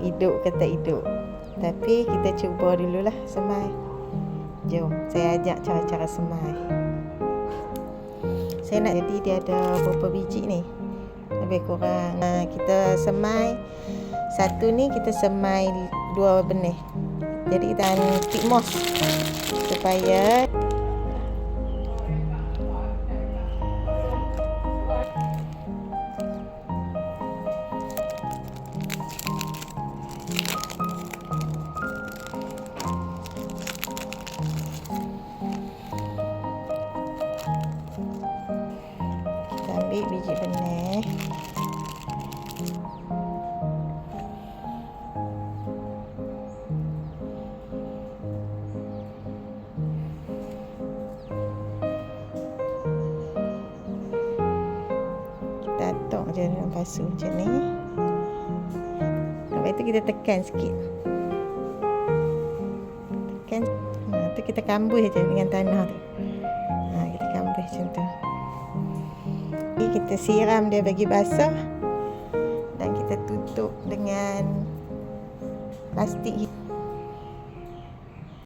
hidup ke tak hidup. Tapi kita cuba dululah semai. Jom saya ajak cara-cara semai. Saya nak jadi dia ada berapa biji ni, lebih kurang kita semai satu ni, kita semai 2 benih. Jadi kita tik mos supaya kita ambil biji benih. Tatok je dalam pasu macam ni. Lepas tu kita tekan sikit. Tekan. Tu kita kambus je dengan tanah tu. Kita kambus macam tu. Jadi kita siram dia bagi basah. Dan kita tutup dengan plastik.